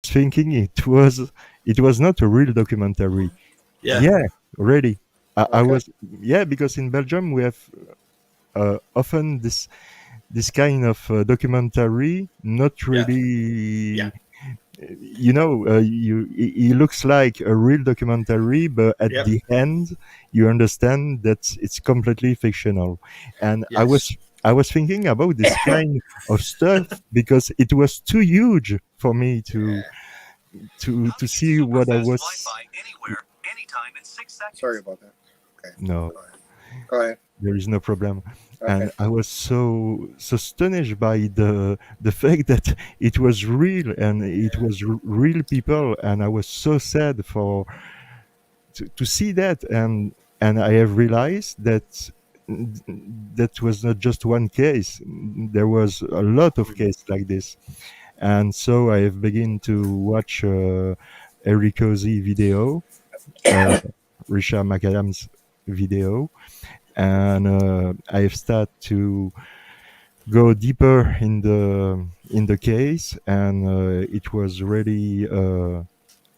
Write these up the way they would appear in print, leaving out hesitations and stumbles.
thinking it was not a real documentary. Yeah. Yeah, really. I Okay. was, yeah, because in Belgium we have often this kind of documentary, not Yeah. Yeah. really. It looks like a real documentary, but at Yep. the end, you understand that it's completely fictional. And Yes. I was thinking about this kind of stuff because it was too huge for me to Yeah. see what I was. Sorry about that. Okay. No, Go ahead. Go ahead. there is no problem. Okay. And I was so astonished by the fact that it was real and it Yeah. was real people, and I was so sad for to see that. And I have realized that that was not just one case. There was a lot of cases like this. And so I have begun to watch Eric Ozzy video, uh, Richard McAdams video, and I have started to go deeper in the case, and it was really a,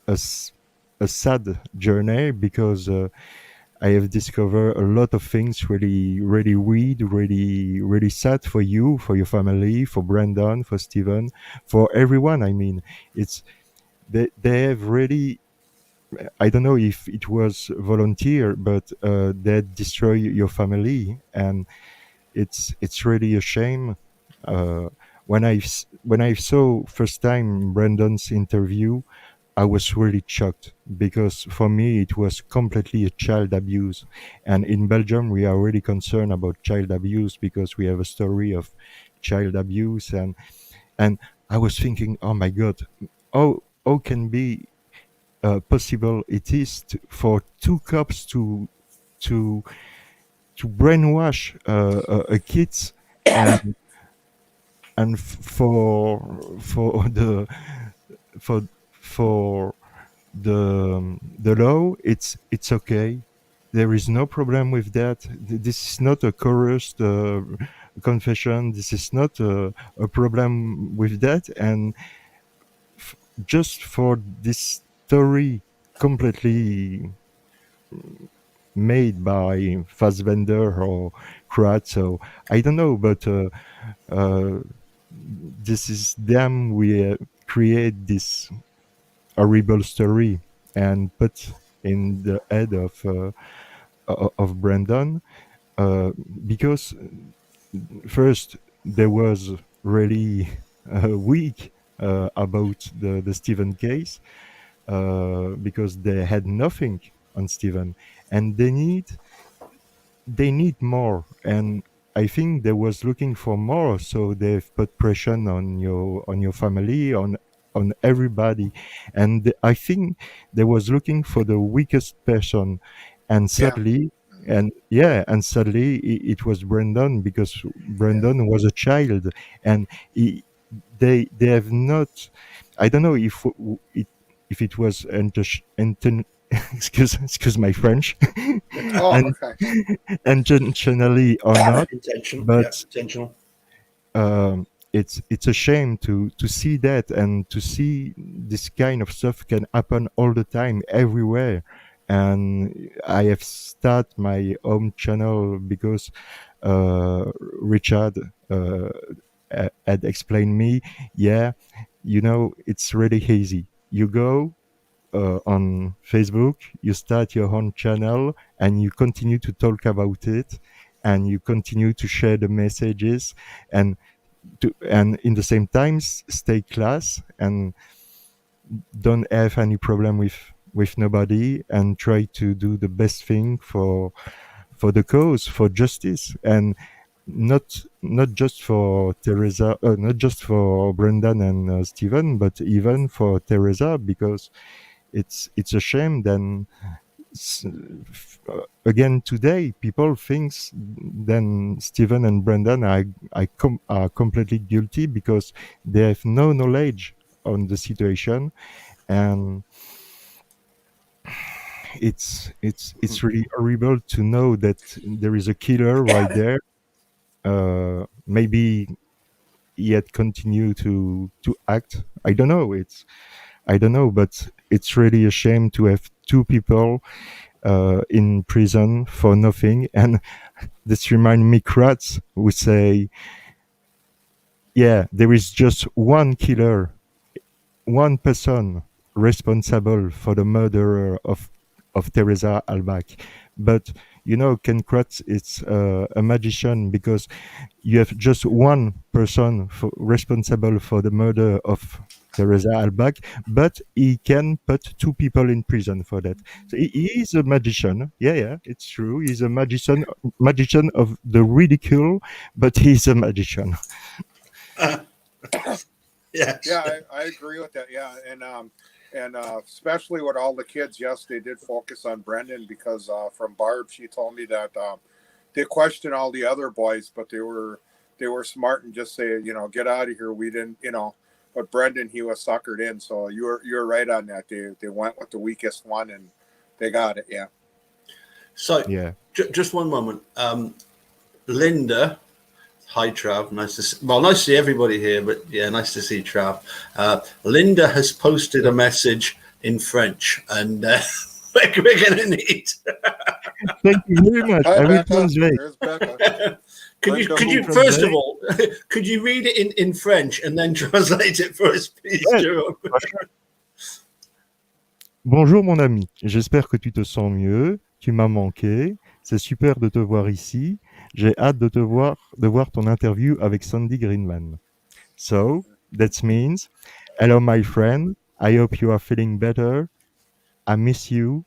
s- a sad journey because I have discovered a lot of things really, really weird, really, really sad for you, for your family, for Brandon, for Stephen, for everyone. I mean, it's they have really. I don't know if it was volunteer, but they destroy your family, and it's really a shame. Uh, when I saw first time Brandon's interview, I was really shocked because for me it was completely a child abuse. And in Belgium, we are really concerned about child abuse because we have a story of child abuse. And I was thinking, oh my God, how can be possible it is for two cops to brainwash a kids, and for for for the law, it's okay. There is no problem with that. This is not a coerced confession. This is not a problem with that. And just for this story completely made by Fassbender or Krat, so I don't know, but uh, this is them. We create this horrible story and put in the head of Brandon, uh, because first there was really weak about the Stephen case, because they had nothing on Stephen, and they need more. And I think they was looking for more, so they've put pressure on your family, on everybody. And I think they was looking for the weakest person. And Yeah. sadly, and yeah, and sadly it was Brandon, because Yeah. Brandon was a child. And he, they have not, I don't know if it was excuse my French, Oh, and okay. intentionally or not, Intention. Yeah. but Intentional. it's a shame to see that, and to see this kind of stuff can happen all the time everywhere. And I have started my own channel because Richard had explained me, yeah, it's really easy. You go on Facebook, you start your own channel, and you continue to talk about it, and you continue to share the messages, and and in the same time stay class, and don't have any problem with nobody, and try to do the best thing for the cause, for justice, and not just for Teresa, not just for Brendan and Stephen, but even for Teresa, because it's a shame. Then again today, people thinks then Stephen and Brendan are completely guilty because they have no knowledge on the situation. And it's really horrible to know that there is a killer right there. Maybe yet continue to act. I don't know. It's I don't know, but it's really a shame to have two people in prison for nothing. And this reminds me, Kratz would say, yeah, there is just one killer, one person responsible for the murder of Teresa Albach. But you know, Ken Kratz is a magician because you have just one person responsible for the murder of Teresa Albach, but he can put two people in prison for that. So he is a magician. Yeah, yeah, it's true. He's a magician of the ridicule, but he's a magician. Yes. Yeah, I agree with that. Yeah, and especially with all the kids, yes, they did focus on Brendan because from Barb, she told me that they questioned all the other boys, but they were smart and just say, get out of here. We didn't, but Brendan, he was suckered in. So you're right on that. They went with the weakest one and they got it. Yeah. So Yeah. Just one moment. Linda, hi Trav. Nice to see everybody here, but yeah, nice to see Trav. Linda has posted a message in French, and we're going to need. Thank you very much. Hi, I will Becca. translate. There's Becca. Could you first of all, could you read it in French and then translate it for us, please, Yeah. Jerome? Bonjour mon ami, j'espère que tu te sens mieux, tu m'as manqué, c'est super de te voir ici, j'ai hâte de voir ton interview avec Sandy Greenman. So, that means, hello my friend, I hope you are feeling better, I miss you,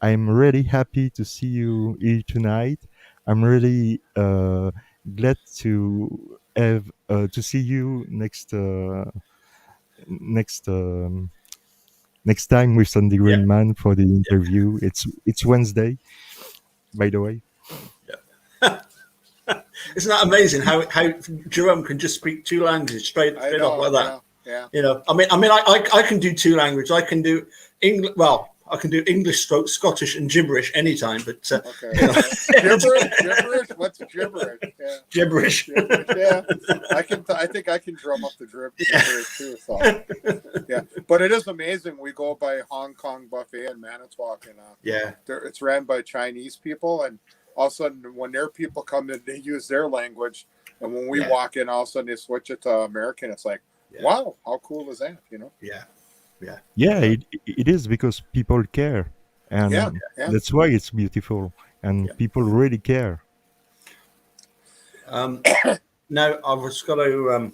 I'm really happy to see you here tonight, I'm really glad to have to see you next next time with Sandy Greenman for the interview. It's Wednesday, by the way. Isn't that amazing how Jerome can just speak two languages straight off like that? Yeah. I can do two languages. I can do English. Well, I can do English, Scottish, and gibberish anytime. But Okay. Gibberish. What's gibberish? Yeah. Gibberish. Yeah. I think I can drum up the gibberish too. So yeah, but it is amazing. We go by Hong Kong Buffet in Manitowoc, and it's ran by Chinese people, and all of a sudden when their people come in, they use their language, and when we walk in, all of a sudden they switch it to American. It's like, wow, how cool is that? Yeah, it is because people care, and that's why it's beautiful, and people really care. Now I was going to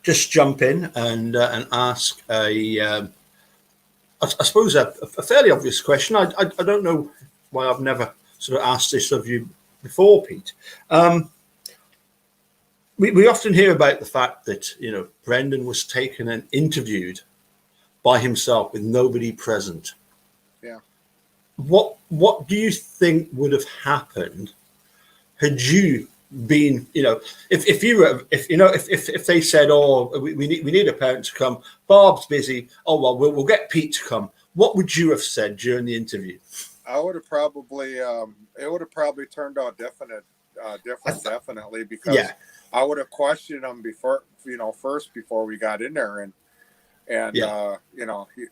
just jump in and ask I suppose a fairly obvious question. I don't know why I've never sort of asked this of you before, Pete. We often hear about the fact that Brendan was taken and interviewed by himself with nobody present. Yeah. What do you think would have happened had you been, if they said, oh, we need a parent to come, Barb's busy, oh well, we'll get Pete to come. What would you have said during the interview? I would have probably it would have probably turned out different definitely, because I would have questioned him first before we got in there, and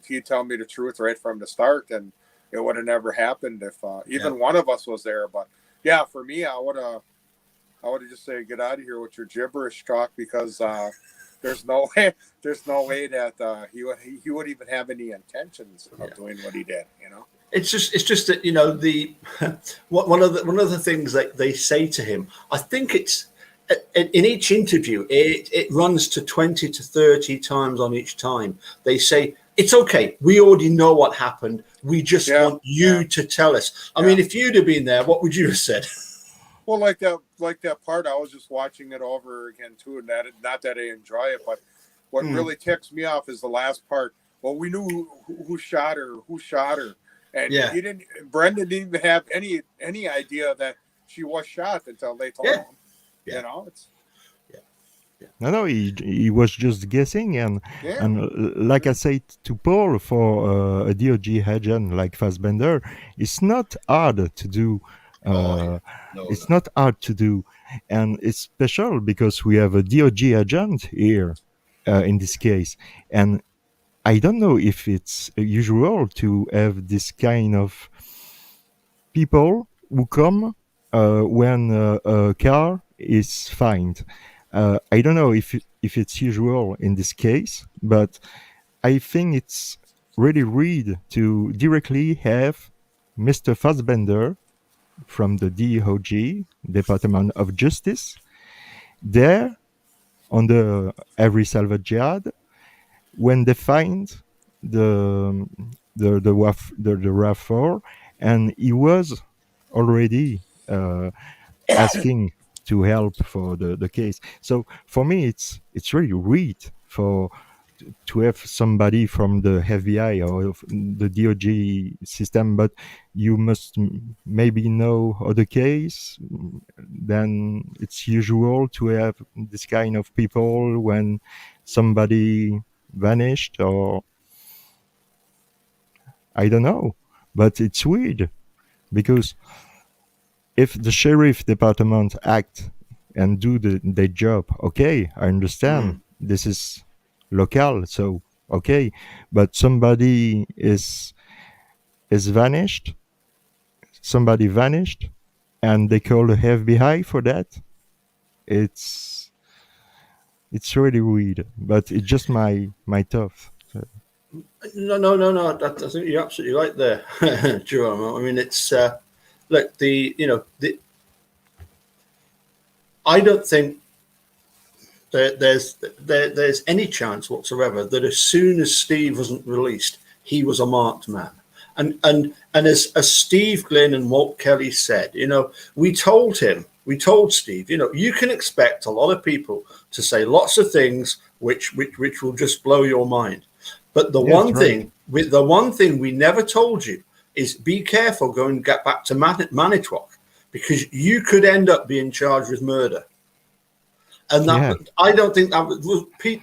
he'd tell me the truth right from the start, and it would have never happened if even one of us was there. But yeah, for me, I would have just said, get out of here with your gibberish talk, because there's no way that he would even have any intentions of doing what he did. It's just that the one of the things that they say to him, I think it's in each interview, it runs to 20 to 30 times on each time. They say, it's okay, we already know what happened, we just want you to tell us. I mean, if you'd have been there, what would you have said? Well, like that part, I was just watching it over again too, and not that I enjoy it, but what really ticks me off is the last part. Well, we knew who shot her, and Brendan didn't even have any idea that she was shot until they told him. No, he was just guessing, and like I said to Paul, for a DOG agent like Fassbender, it's not hard to do. It's not hard to do, and it's special because we have a DOG agent here in this case, and I don't know if it's usual to have this kind of people who come when a car is fined. I don't know if it's usual in this case, but I think it's really weird to directly have Mr. Fassbender from the DOJ, Department of Justice, there on the every salvage yard when they find the the RAV4, and he was already asking to help for the case. So for me, it's really weird for to have somebody from the FBI or the DOJ system, but you must maybe know other case. Then it's usual to have this kind of people when somebody vanished, or I don't know. But it's weird because if the sheriff department act and do their job, okay, I understand. This is local, so okay. But somebody is vanished. Somebody vanished, and they call the FBI for that. It's really weird, but it's just my thought. No. I think you're absolutely right there, Jerome. I mean, it's look, I don't think there's any chance whatsoever that as soon as Steve wasn't released, he was a marked man. And as Steve Glynn and Walt Kelly said, we told Steve, you can expect a lot of people to say lots of things which will just blow your mind. But the one thing we never told you is be careful going get back to Manitowoc, because you could end up being charged with murder. And I don't think that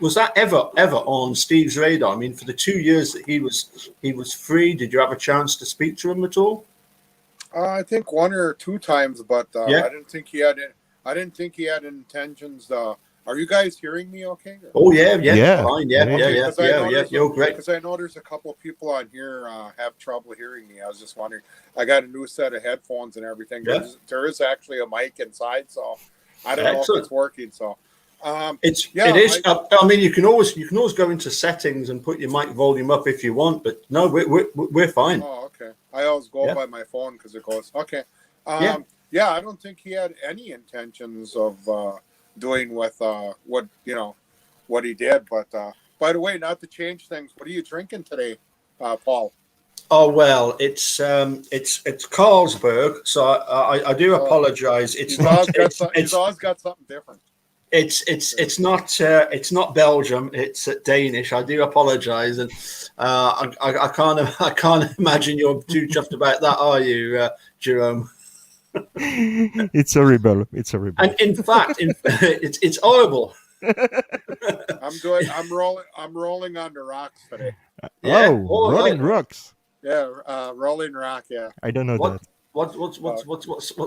was that ever on Steve's radar. I mean, for the 2 years that he was free, did you have a chance to speak to him at all? I think one or two times, but I didn't think he had. I didn't think he had intentions. Are you guys hearing me? Okay. Oh yeah. Fine. Yeah. You're great. Because I know there's a couple of people on here have trouble hearing me. I was just wondering. I got a new set of headphones and everything. Yeah. There is actually a mic inside, so I don't know if it's working. So it is. I mean, you can always go into settings and put your mic volume up if you want, but no, we're fine. Oh, okay. I always go by my phone because it goes okay. I don't think he had any intentions of doing with what he did. But by the way, not to change things, what are you drinking today, Paul? Oh well, it's Carlsberg, so I do apologize. It's not. He's always got something different. It's not Belgium. It's Danish. I do apologize, and I can't imagine you're too chuffed about that, are you, Jerome? It's horrible. And in fact, it's horrible. I'm rolling on the rocks today. Rolling rocks. Yeah, Rolling Rock. Yeah. I don't know that. What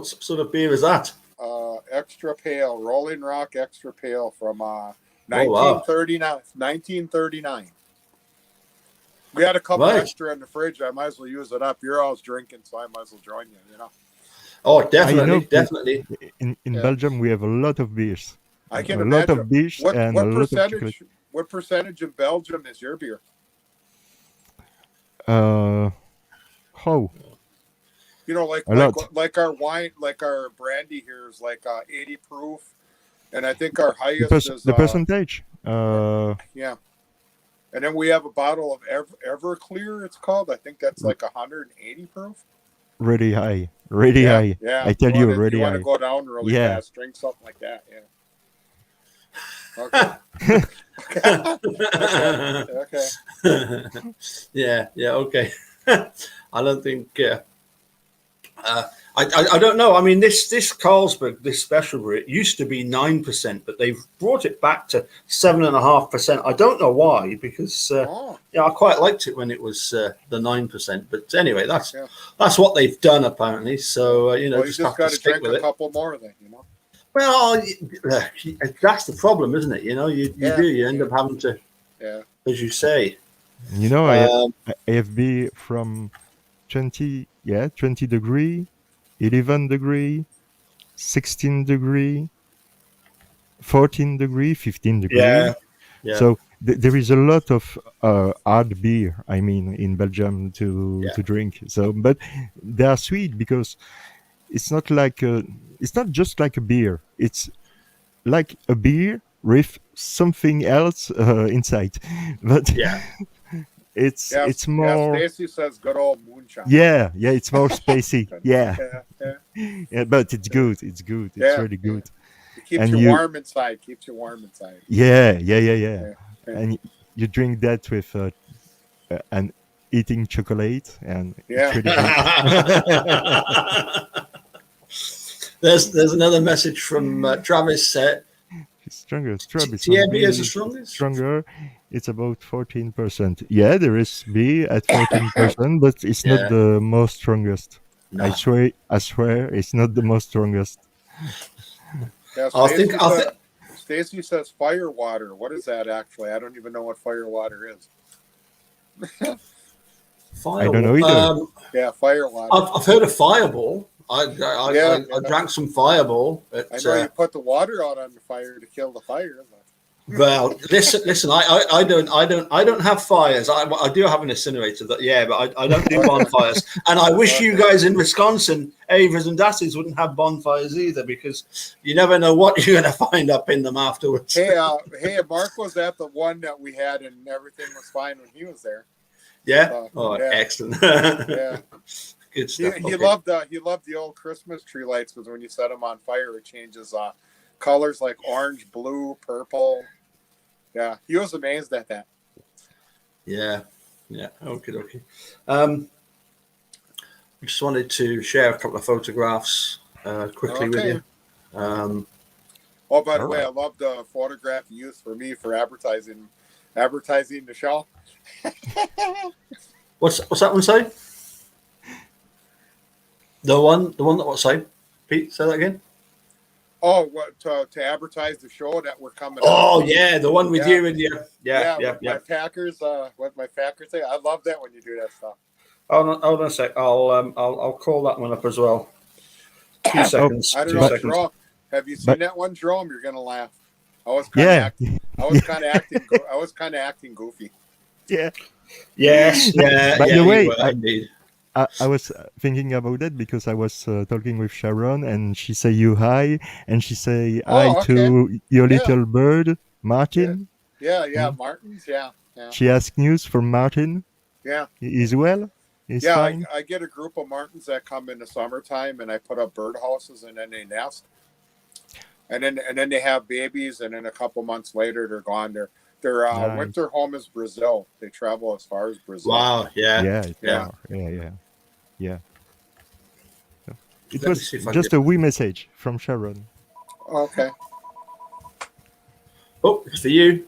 sort of beer is that? Extra pale, Rolling Rock extra pale from 1939. 1939. We had a couple extra in the fridge. I might as well use it up. You're always drinking, so I might as well join you. Oh, definitely. In Belgium, we have a lot of beers. I can imagine. Lot of beers and what a lot of chocolate. What percentage of Belgium is your beer? How? Like our wine, like our brandy here is like 80 proof, and I think our highest is the percentage. Yeah, and then we have a bottle of Everclear. It's called. I think that's like 180 proof. Really high. Yeah, I tell you, really high. You want to go down really fast, drink something like that. Yeah. Okay. Okay. Yeah. Okay. I don't think. I don't know. I mean, this Carlsberg, this special brew, it used to be 9%, but they've brought it back to 7.5%. I don't know why, because I quite liked it when it was the 9%. But anyway, that's what they've done apparently. So you just got to drink a couple more then, Well, that's the problem, isn't it? You end up having to, as you say. You know, Um, I have beer from 20 degree, 11 degree, 16 degree, 14 degree, 15 degree. yeah, yeah, So there is a lot of hard beer. I mean, in Belgium yeah, to drink. So, but they are sweet because it's not like it's not just like a beer. It's like a beer with something else inside. But yeah. Yes, it's yeah. more. Stacy says good old moonshine. Yeah, yeah, it's more spacey. Good. Yeah, Yeah, yeah, yeah, but it's good. It's good. It's yeah, really yeah. good. It keeps And you you, warm inside. Keeps you warm inside. yeah, yeah, yeah, yeah. Yeah, yeah. And you drink that with and eating chocolate, and it's Yeah. really good. There's another message from Travis. Stronger. Strawberries on TMB is the B strongest. stronger. It's about 14%. Yeah, there is B at 14%, but it's not Yeah, the most strongest. no. I swear, it's not the most strongest. Yeah. I think Stacy says fire water. What is that actually? I don't even know what fire water is. I don't know Fireball. either. Yeah, fire water. I've heard of Fireball. Yeah, I drank some Fireball. I know you put the water out on the fire to kill the fire. Well, listen. I don't have fires. I do have an incinerator. But I don't do bonfires. And I wish you guys in Wisconsin, Avers and Dasseys, wouldn't have bonfires either, because you never know what you're going to find up in them afterwards. Hey, Mark was at the one that we had, and everything was fine when he was there. Yeah. Yeah. Excellent. Yeah. Good stuff. He loved the old Christmas tree lights, because when you set them on fire, it changes colors like orange, blue, purple. Yeah, he was amazed at that. Yeah. Okay. Just wanted to share a couple of photographs quickly with you. Oh, by the All way, right. I love the photograph you used for me for advertising the show. What's that one say? The one that what say? Pete, say that again. Oh, what to advertise the show that we're coming? Oh out. yeah, the one with Yeah. you and you. Yeah. My Packers, what my Packers say. I love that when you do that stuff. Hold on a sec. I'll call that one up as well. 2 seconds. I don't 2 know, seconds. Jerome. Have you seen But- that one, Jerome? You're gonna laugh. I was kind of acting goofy. Yeah. Yes. Yeah. By yeah, the way, you were, indeed. I was thinking about that because I was talking with Sharon, and she say you hi, and she say hi Oh, okay. to your Yeah. little bird, Martin. Yeah, Martins. Yeah. She asked news from Martin. Yeah. He's well. He's Yeah, fine. I get a group of Martins that come in the summertime, and I put up birdhouses, and then they nest, and then they have babies, and then a couple months later they're gone. Their Nice. winter home is Brazil. They travel as far as Brazil. Wow. Yeah. Yeah. Yeah. Yeah. It Let me was see if I just can- a wee message from Sharon. Okay. Oh, it's for you.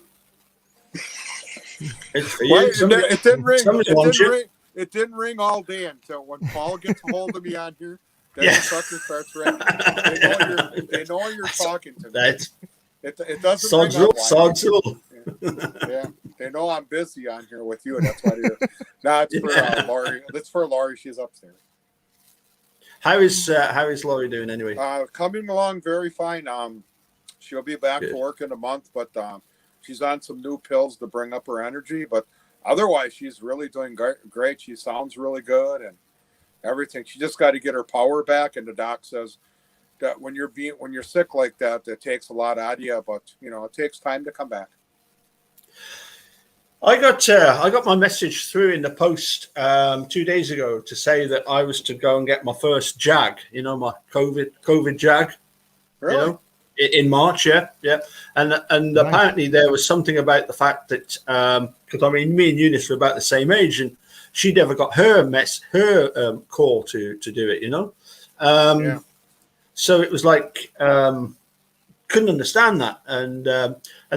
It's for you. Well, Somebody- it didn't ring. somebody wants you. It didn't ring all day until when Paul gets a hold of me on here. Then Yeah. the sucker starts ringing. They know you're talking to me. That's It doesn't Sod's ring rule. up like Sod's rule. Yeah, they know I'm busy on here with you, and that's why they're. Nah, it's for Laurie. It's for Laurie. She's upstairs. How is Laurie doing anyway? Coming along very fine. She'll be back Good. to work in a month, but she's on some new pills to bring up her energy. But otherwise, she's really doing great. She sounds really good and everything. She just got to get her power back. And the doc says that when you're sick like that, it takes a lot out of you, but it takes time to come back. I got my message through in the post 2 days ago to say that I was to go and get my first jab. My COVID jab. Really? In March, yeah, and Nice. apparently there was something about the fact that because me and Eunice were about the same age, and she never got her call to do it, Yeah. So it was like couldn't understand that, and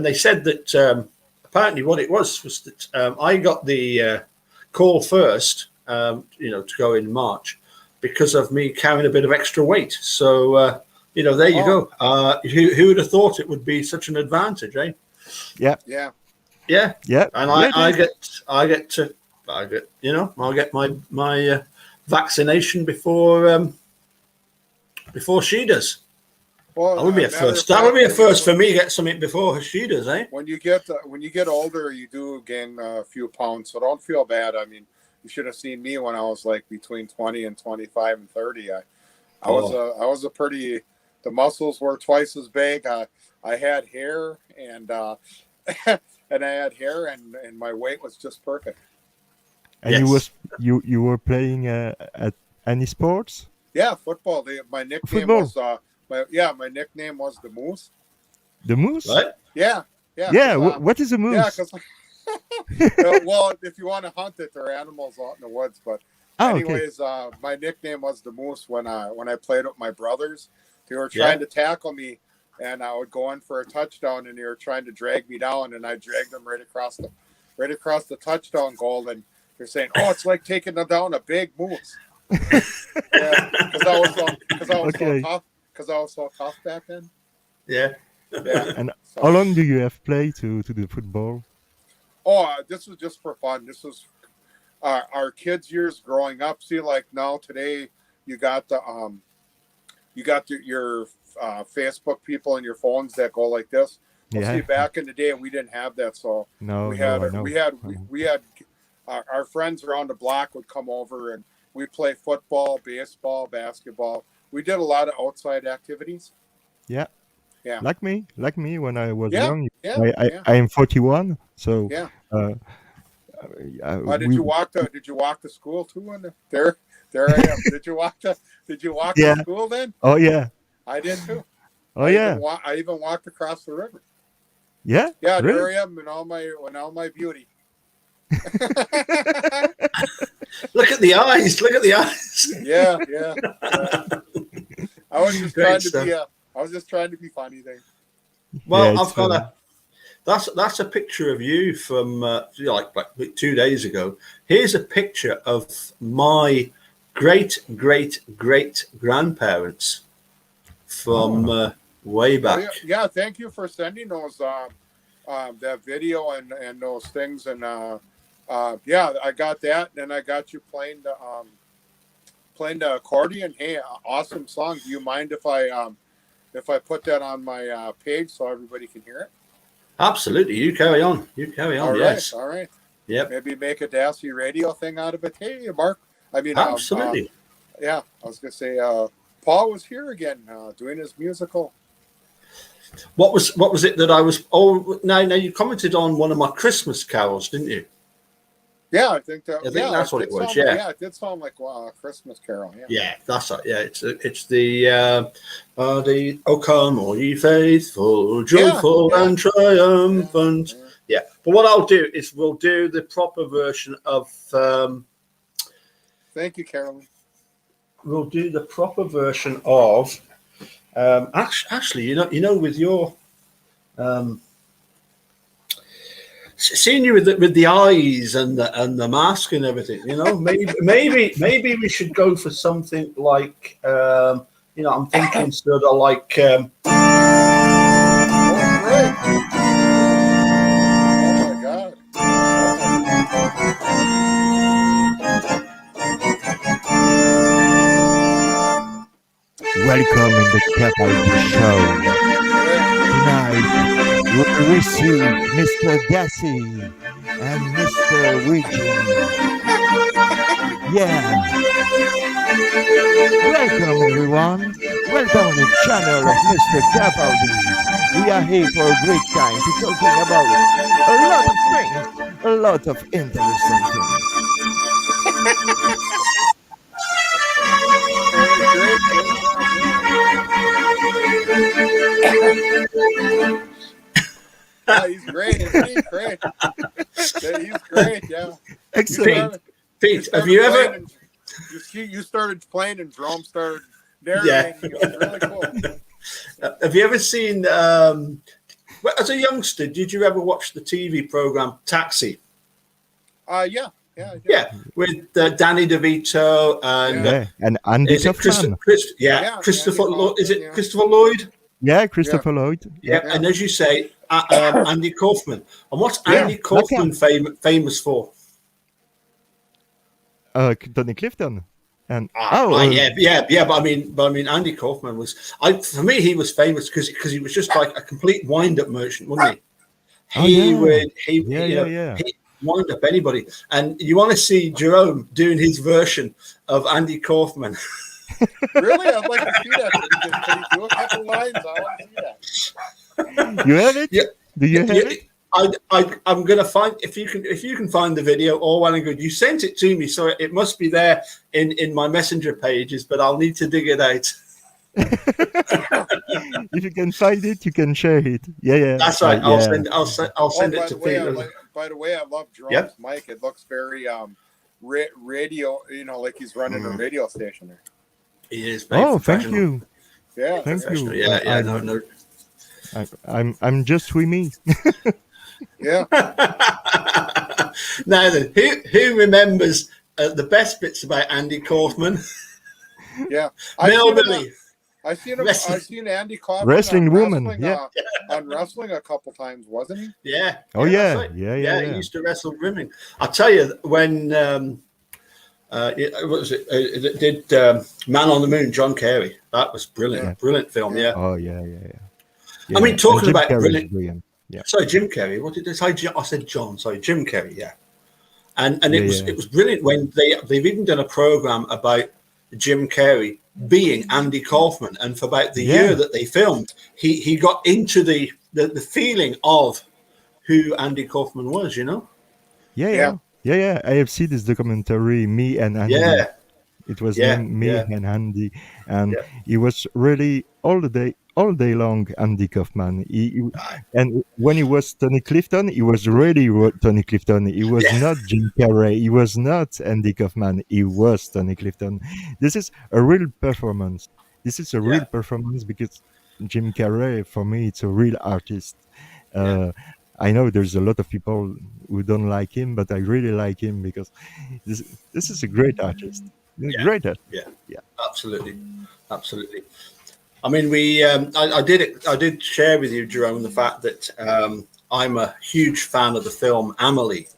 they said that apparently what it was that I got the call first, to go in March because of me carrying a bit of extra weight. So. There you go. Who would have thought it would be such an advantage, eh? Yeah. Yeah. Yeah, Yeah, and yeah, it I is. get I'll get my vaccination before she does. Well, That would be a matter first. of That would fact, be a first for me to get something before she does, eh? when you get older, you do gain a few pounds. So don't feel bad. I mean, you should have seen me when I was like between 20 and 25 and 30. I was a pretty. The muscles were twice as big. I had hair and and I had hair and my weight was just perfect. And Yes. you were playing at any sports? Yeah, football. My nickname Football? was my nickname was the Moose. The moose? Right? Yeah, yeah, Yeah. because What is a yeah, moose? because well, if you want to hunt it, there are animals out in the woods. But Oh, okay. anyways, my nickname was the Moose when I played with my brothers. They were Yeah. trying to tackle me, and I would go in for a touchdown, and they were trying to drag me down, and I dragged them right across the touchdown goal, and they're saying, "Oh, it's like taking down a big moose." Yeah, because I was Okay. so tough back then. Yeah. Yeah. And So, how long do you have played to the football? this was just for fun. This was our kids' years growing up. See, like now today, you got your Facebook people and your phones that go like this. Well, Yeah. see, back in the day, we didn't have that, so No, we no, had I know. we had our friends around the block would come over and we'd play football, baseball, basketball. We did a lot of outside activities. Yeah. Yeah. Like me when I was Yeah, young. yeah, yeah. I am 41, so Yeah. uh, Did you walk to school too? And there I am. Did you walk to Yeah. school then? Oh yeah. I did too. Oh yeah. I even walked across the river. Yeah. Yeah, Really? there I am in all my beauty. Look at the eyes. Look at the eyes. Yeah. I was just Great trying to stuff. be trying to be funny there. Well, Yeah, it's I've got funny. that's a picture of you from like 2 days ago. Here's a picture of my great grandparents from way back. Yeah, thank you for sending those that video and those things and yeah, I got that and I got you playing the accordion. Hey, awesome song. Do you mind if I put that on my page so everybody can hear it? Absolutely. You carry on. All Yes. right, all right. Yep. Maybe make a Dassey radio thing out of it. Hey, Mark. I mean, Absolutely. yeah, I was gonna say Paul was here again doing his musical. What was it that I was? Oh, no, you commented on one of my Christmas carols, didn't you? Yeah, I think that. I think that's what it was. Yeah, it did sound like a Christmas carol. Yeah. Yeah, that's right. Yeah, it's the "O come all ye faithful, joyful Yeah. and triumphant." Yeah. But what I'll do is we'll do the proper version of. Thank you, Carolyn. We'll do the proper version of. Actually, you know, with your. Seeing you with the eyes and the mask and everything, you know, maybe we should go for something like, you know, I'm thinking sort of like. Oh, great! Oh my God! Welcome in the Capaldi Show. Tonight we receive Mr. Dassey and Mr. Wiggin. Yeah. Welcome everyone. Welcome to the channel of Mr. Capaldi. We are here for a great time to talking about a lot of things, a lot of interesting things. Yeah, he's great. He's great. Yeah, he's great. Yeah. Excellent. Pete, have you ever? You started playing and Jerome started narrating. Yeah. It was really cool. Have you ever seen? As a youngster, did you ever watch the TV program Taxi? Yeah. I did. Yeah, with Danny DeVito and Yeah, and Andy is it Kaufman. Christopher Andy Lloyd? Is it Kaufman, Christopher Lloyd? Yeah, Christopher Lloyd. Yeah, and as you say, Andy Kaufman. And what's Yeah, Andy Kaufman famous for? Tony Clifton. And Yeah. But I mean, Andy Kaufman was. For me, he was famous because he was just like a complete wind-up merchant, wasn't he? He wind up anybody. And you want to see Jerome doing his version of Andy Kaufman. Really, I'd like to see that. Can you do a couple lines? I want to see that. You have it? Yeah. Do you have it? I'm gonna find if you can find the video. All well and good. You sent it to me, so it must be there in my messenger pages. But I'll need to dig it out. If you can find it, you can share it. Yeah. That's right. I'll send it to Peter. Peter. By the way, I love Jerome's mic. It looks very radio. Like he's running a radio station there. He is. Oh, thank you. Yeah, thank you. Yeah. No. I'm just with me. Yeah. Now then, who remembers the best bits about Andy Kaufman? Yeah, I've seen Andy Kaufman Wrestling on woman, on wrestling a couple times, wasn't he? Yeah. Oh yeah. Right. Yeah. He used to wrestle women. I'll tell you when. What was it? It did Man on the Moon, John Carey. That was brilliant. Brilliant film. Yeah. Oh yeah. I mean, talking about brilliant. Yeah. Sorry, Jim Carrey. What did I say? I said John. Sorry, Jim Carrey. Yeah. And it was brilliant when they've even done a program about Jim Carrey being Andy Kaufman, and for about the year that they filmed, he got into the feeling of who Andy Kaufman was. Yeah. I have seen this documentary, Me and Andy. Yeah. It was me and Andy, and he was really all day long Andy Kaufman. And when he was Tony Clifton, he was really Tony Clifton. He was not Jim Carrey. He was not Andy Kaufman. He was Tony Clifton. This is a real performance. This is a real performance because Jim Carrey, for me, it's a real artist. I know there's a lot of people who don't like him, but I really like him because this is a great artist. Great artist. Yeah. Absolutely. I mean, I did share with you, Jerome, the fact that I'm a huge fan of the film Amelie.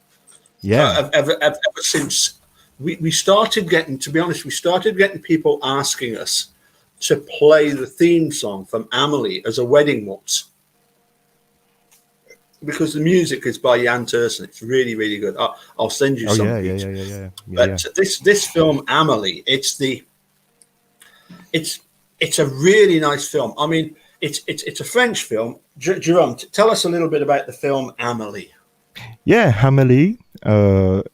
Yeah. Ever since we started getting, to be honest, people asking us to play the theme song from Amelie as a wedding waltz. Because the music is by Jan Tersen. It's really, really good. I'll send you some. Yeah. But this film, Amelie, it's a really nice film. I mean, it's a French film. Jerome, tell us a little bit about the film Amelie. Yeah, Amelie. The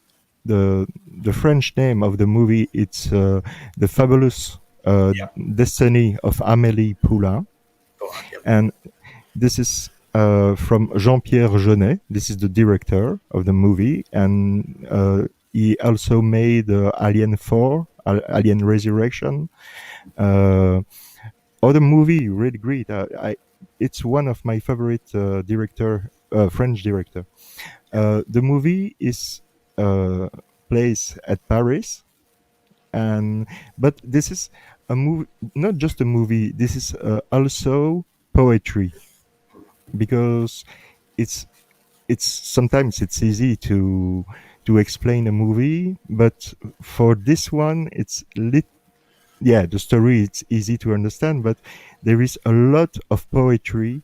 French name of the movie, it's the fabulous destiny of Amélie Poulain. And this is from Jean-Pierre Jeunet. This is the director of the movie, and he also made Alien 4, Alien Resurrection. Other movie, really great. It's one of my favorite French director. The movie is placed at Paris, but this is a movie, not just a movie. This is also poetry, because it's sometimes it's easy to explain a movie, but for this one it's the story, it's easy to understand, but there is a lot of poetry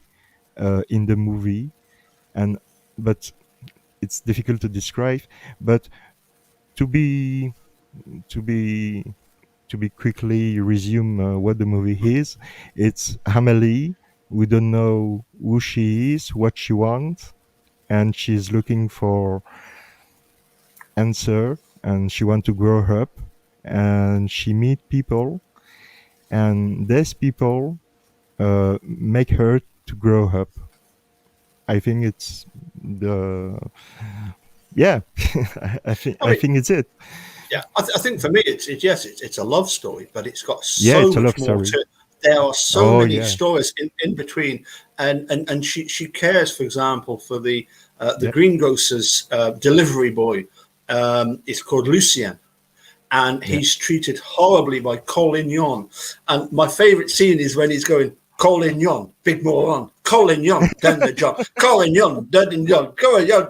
in the movie, but it's difficult to describe. But to be quickly resume what the movie is, it's Amélie. We don't know who she is, what she wants, and she's looking for answer, and she wants to grow up, and she meet people, and these people make her to grow up. I think it's I think it's it. Yeah, I think for me it's a love story, but it's got so much more to it. There are so many stories in between, and she cares, for example, for the greengrocer's delivery boy. It's called Lucien, and he's treated horribly by Collignon. And my favorite scene is when he's going, Colin Young, big moron. Colin Young, done the job. Colin Young, done the job. Colin Young.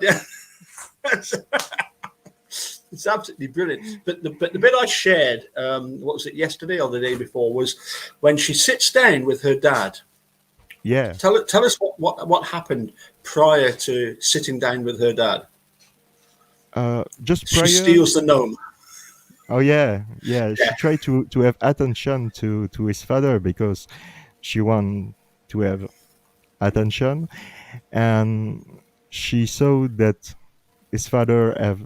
It's absolutely brilliant. But the bit I shared, what was it, yesterday or the day before, was when she sits down with her dad. Yeah. Tell us what happened prior to sitting down with her dad. Just prior. She steals the gnome. Oh yeah. She tried to have attention to his father because she wanted to have attention, and she saw that his father have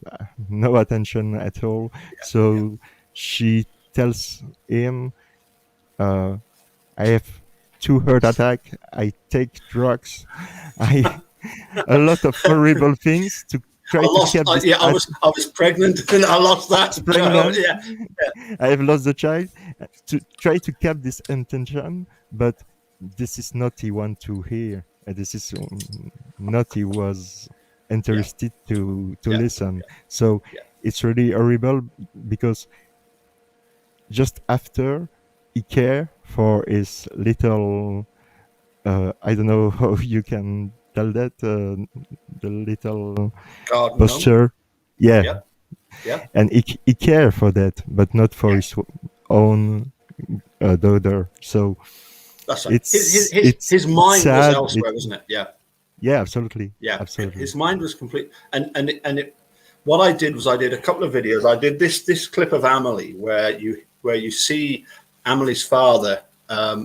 no attention at all. So she tells him, "I have 2 heart attack. I take drugs. I a lot of horrible things to try to keep this." I was pregnant and I lost that. Pregnant. Yeah. I have lost the child. To try to keep this intention, but this is not he want to hear. This is not he was interested to listen. So it's really horrible because just after he care for his little, I don't know how you can tell that, the little Garden posture. Yeah. And he care for that, but not for his own daughter. So that's right. His mind sad. was elsewhere, wasn't it? Yeah. Yeah, absolutely. Yeah, absolutely. His mind was complete. What I did was I did a couple of videos. I did this clip of Amelie where you see Amelie's father.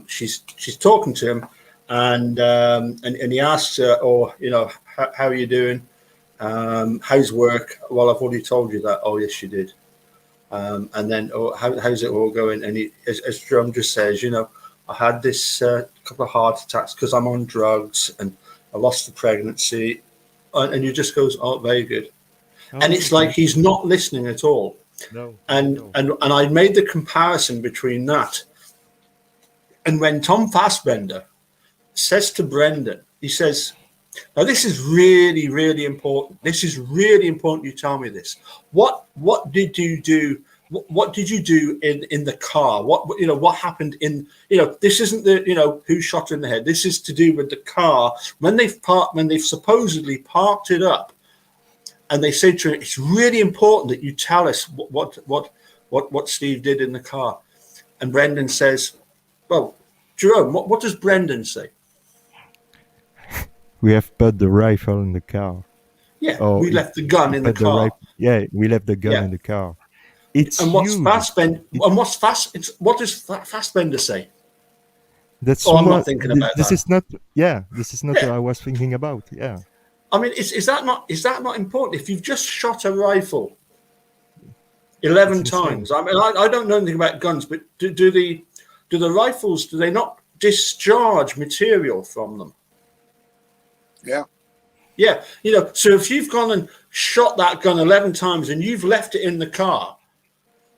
She's talking to him, and he asks her, how are you doing? How's work? Well, I've already told you that. Oh, yes, you did. And then, how's it all going? And as Jerome just says, I had this couple of heart attacks because I'm on drugs and I lost the pregnancy. And he just goes, oh, very good. And it's like he's not listening at all. No. And I made the comparison between that and when Tom Fassbender says to Brendan, he says, now this is really, really important. This is really important. You tell me this. What did you do? What did you do in the car? What happened in, this isn't the, who shot her in the head. This is to do with the car. When they've supposedly parked it up, and they say to him, it's really important that you tell us what Steve did in the car. And Brendan says, well, Jerome, what does Brendan say? We have put the rifle in the car. Yeah, we left the gun in the car. We left the gun in the car. It's and what's huge. Fassbender? And what does Fassbender say? That's I'm not thinking about this that. Is not. Yeah, this is not what I was thinking about. Yeah. I mean, is that not important? If you've just shot a rifle 11 times, I mean, I don't know anything about guns, but do the rifles, do they not discharge material from them? Yeah. Yeah. So if you've gone and shot that gun 11 times and you've left it in the car,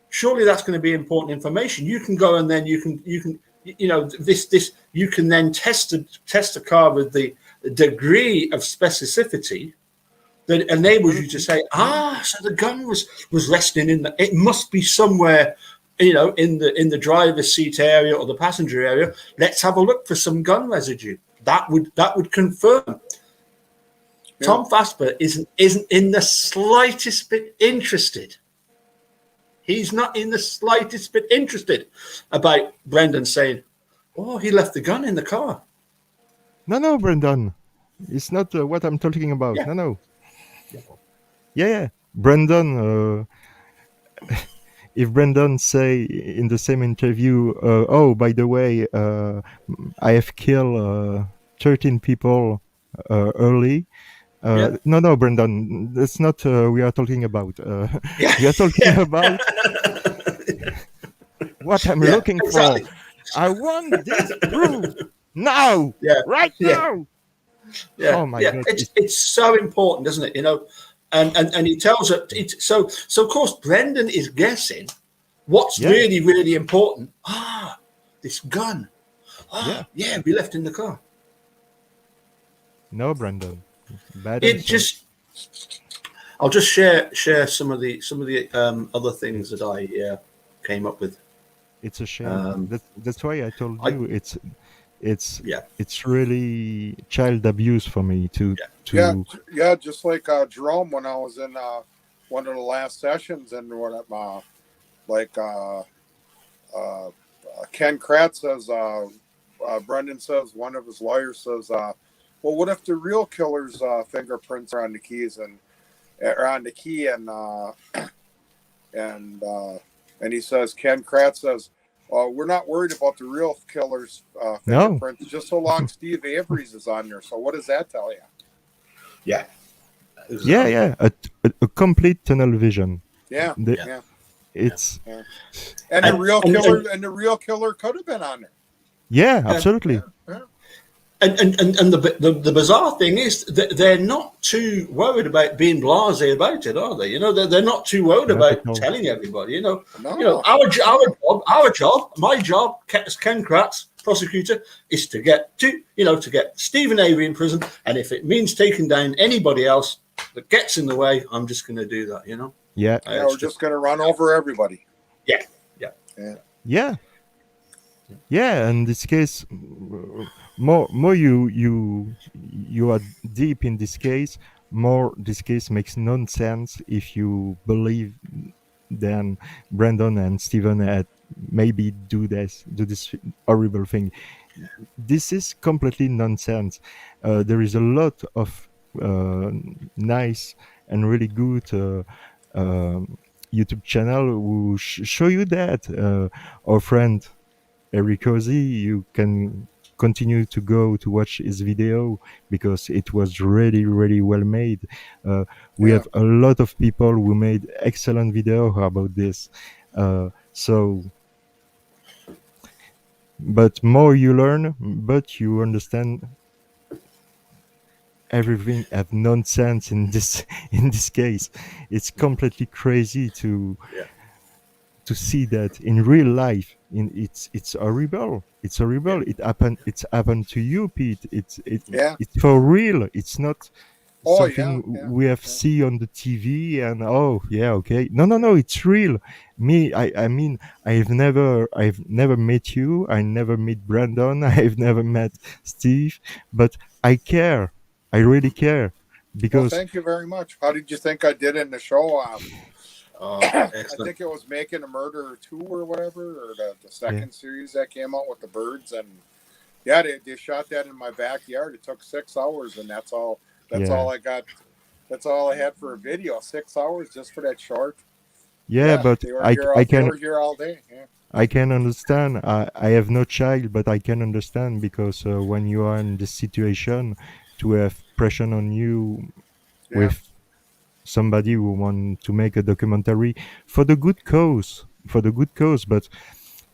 surely that's going to be important information. You can go and then you can you can then test the car with the degree of specificity that enables you to say, so the gun was resting it must be somewhere, in the driver's seat area or the passenger area. Let's have a look for some gun residue. That would confirm. Yeah. Tom Fassbender isn't in the slightest bit interested. He's not in the slightest bit interested about Brendan saying, oh, he left the gun in the car. No, Brendan. It's not what I'm talking about. Yeah. No. Yeah. Brendan, if Brendan say in the same interview, by the way, I have killed 13 people early. No, Brendan, that's not we are talking about. We are talking about what I'm looking for. I want this proof now, right now. Yeah. Oh my God. It's so important, isn't it? And he tells her. So of course Brendan is guessing what's really, really important. This gun. We left in the car. No, Brendan. Bad I'll just share some of the other things that I came up with. It's a shame. That's why I told you It's Yeah. it's really child abuse for me to Yeah. Yeah, to yeah, just like Jerome when I was in one of the last sessions, and what like Ken Kratz says, Brendan says, one of his lawyers says, well, what if the real killer's fingerprints are on the keys and are on the key and and he says, Ken Kratz says, we're not worried about the real killer's no. fingerprints, just so long Steve Avery's is on there. So what does that tell you? Yeah. Yeah, yeah, a complete tunnel vision. Yeah, The, yeah, it's yeah. And And, the real killer could have been on there. yeah, yeah, absolutely. Yeah. and the bizarre thing is that they're not too worried about being blasé about it, are they? You know, they're not too worried Not about at all. telling everybody. You know, No. our job, my job as Ken Kratz, prosecutor, is to get Stephen Avery in prison, and if it means taking down anybody else that gets in the way, I'm just going to do that. You know. Yeah, Yeah, we're just going to run over everybody. Yeah. yeah, yeah. In this case, more you are deep in this case. More this case makes nonsense if you believe then Brandon and Steven had maybe do this horrible thing. This is completely nonsense. There is a lot of nice and really good YouTube channel who show you that. Our friend Eric Ozzy, you can continue to go to watch his video because it was really really well made. We Yeah. have a lot of people who made excellent video about this. So but more you learn, but you understand everything have nonsense in this in this case. It's completely crazy to Yeah. see that in real life. It's horrible. It's horrible. It's happened to you, Pete. Yeah. It's for real. It's not Oh, yeah. something Yeah. we have Yeah. see on the TV and oh yeah, okay. No, it's real. Me, I mean, I've never met you. I never met Brandon. I've never met Steve, but I care. I really care Well, because thank you very much. How did you think I did in the show? I Excellent. think it was Making a Murderer 2 or whatever, or the second series that came out with the birds. And yeah, they shot that in my backyard. It took 6 hours, and that's all I got. That's all I had for a video. 6 hours just for that short. yeah, but they were here. They were here all day. Yeah. I can understand. I have no child, but I can understand because when you are in this situation, to have pressure on you Yeah. with somebody who want to make a documentary for the good cause, but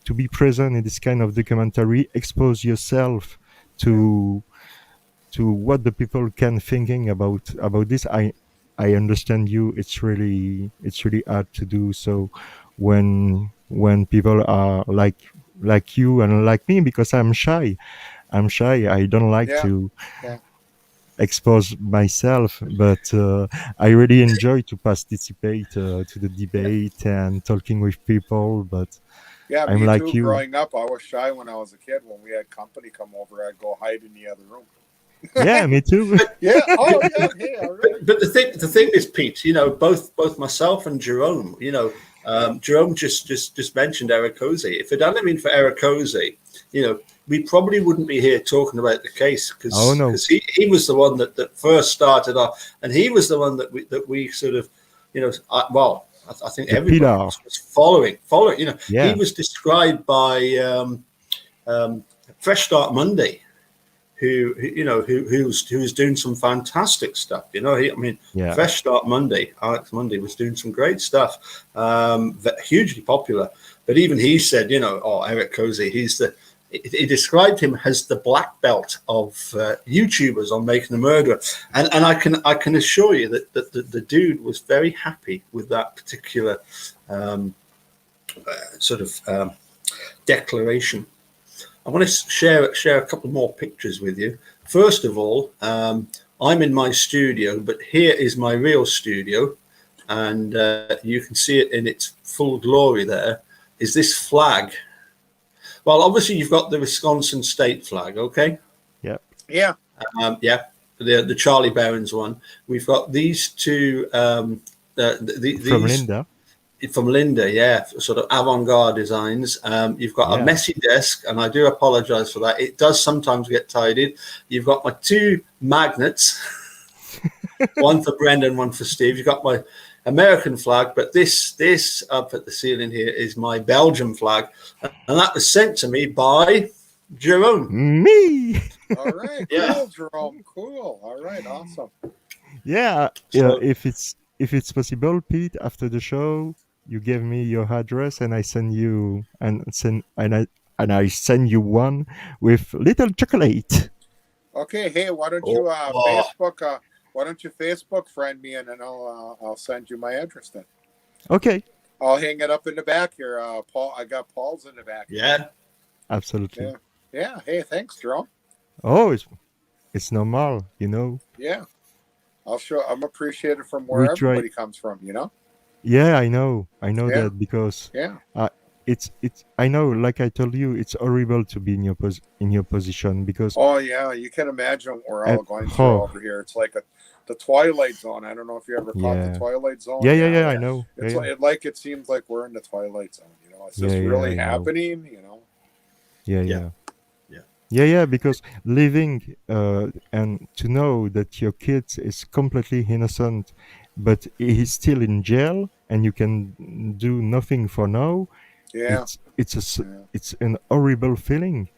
to be present in this kind of documentary, expose yourself to what the people can thinking about this. I understand you. It's really hard to do so when people are like you and like me, because I'm shy. I don't like Yeah. to Yeah. expose myself, but I really enjoy to participate to the debate and talking with people. But Yeah, I'm me like too. you. Growing up, I was shy when I was a kid. When we had company come over, I'd go hide in the other room. Yeah, me too. Yeah. Oh, yeah. Hey, all right. But the thing is, Pete, you know, both myself and Jerome, you know, Jerome just mentioned Eric Ozzy. If it hadn't been for Eric Ozzy, you know, we probably wouldn't be here talking about the case because Oh, no. he was the one that first started off, and he was the one that we sort of, you know, I think The everybody pillar. was following. You know, Yeah. he was described by Fresh Start Monday, who's doing some fantastic stuff. You know, Yeah. Fresh Start Monday, Alex Monday was doing some great stuff, hugely popular. But even he said, you know, Eric Ozzy, he described him as the black belt of YouTubers on Making a Murderer, and I can assure you that the dude was very happy with that particular declaration. I want to share a couple more pictures with you. First of all, I'm in my studio, but here is my real studio, and you can see it in its full glory. There is this flag, Well, obviously you've got the Wisconsin state flag, okay? Yeah. Yeah. Yeah, the Charlie Barons one. We've got these two. From These Linda. from Linda, yeah, sort of avant-garde designs. You've got a Yeah. messy desk, and I do apologise for that. It does sometimes get tidied. You've got my two magnets, one for Brendan, one for Steve. You've got my American flag, but this up at the ceiling here is my Belgian flag, and that was sent to me by Jerome. Me. All right. Yeah. Cool, Jerome. Cool. All right. Awesome. Yeah. So- If it's possible, Pete, after the show, you give me your address and I send you and I send you one with little chocolate. Okay. Hey, why don't you Facebook? Why don't you Facebook friend me, and then I'll send you my address then. Okay. I'll hang it up in the back here. Paul, I got Paul's in the back. Yeah. Absolutely. Yeah. Yeah. Hey, thanks, Jerome. Oh, it's normal, you know. Yeah. I'm appreciated from We where try- everybody comes from, you know? Yeah, I know Yeah. that because Yeah. it's I know, like I told you, it's horrible to be in your position because Oh, yeah. You can imagine what we're all And- going through oh. over here. It's like the Twilight Zone. I don't know if you ever caught Yeah. the Twilight Zone. yeah, I know. It's Yeah, it seems like we're in the Twilight Zone, you know? It's just Yeah, really I know. happening, you know? yeah. Yeah. Because living and to know that your kid is completely innocent, but he's still in jail and you can do nothing for now. Yeah. It's Yeah. an horrible feeling,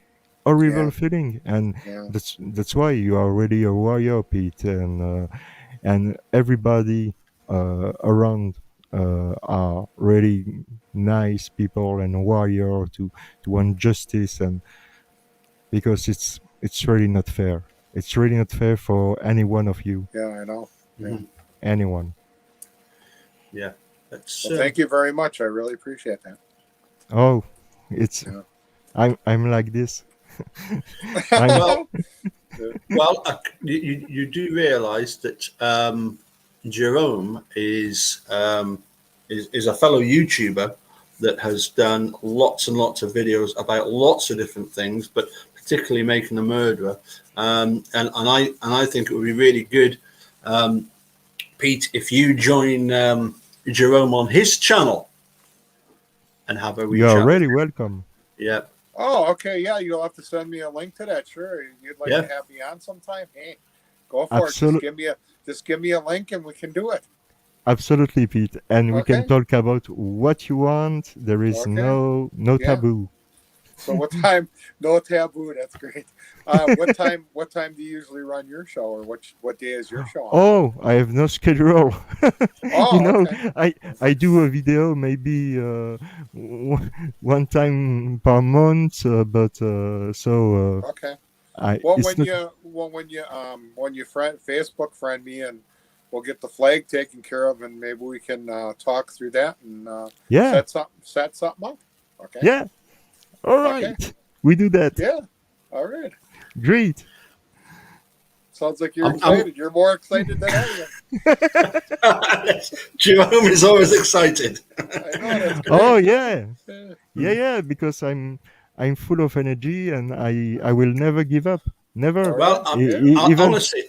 and Yeah. that's why you are really a warrior, Pete, and everybody around are really nice people and warrior to want justice, and because it's really not fair. It's really not fair for any one of you, Yeah, I know. Mhm. anyone. Yeah. That's, Well, thank you very much. I really appreciate that. Oh, it's Yeah. I'm like this. I'm, Well, well, you do realise that Jerome is a fellow YouTuber that has done lots and lots of videos about lots of different things, but particularly making a murderer. And I think it would be really good, Pete, if you join Jerome on his channel and have a wee you're chat. really welcome. Yeah. Oh, okay. Yeah, you'll have to send me a link to that. Sure. You'd like Yeah. to have me on sometime? Hey, go for Absolute- it. Just give me a link and we can do it. Absolutely, Pete. And we can Okay. talk about what you want. There is Okay. no Yeah. taboo. So what time? No taboo. That's great. What time do you usually run your show, or what day is your show on? Oh, I have no schedule. Oh, You know, okay. I do a video maybe one time per month, but Okay. I Well, it's not, when you Facebook friend me, and we'll get the flag taken care of, and maybe we can talk through that and yeah, set something up. Okay. yeah. All Okay. right, we do that. Yeah. All right. Great. Sounds like you're I'm- excited. You're more excited than I am. Jerome is always excited. I know, that's great. Oh yeah, Yeah. yeah. Because I'm full of energy and I will never give up. Never. All Well, right. Even honestly,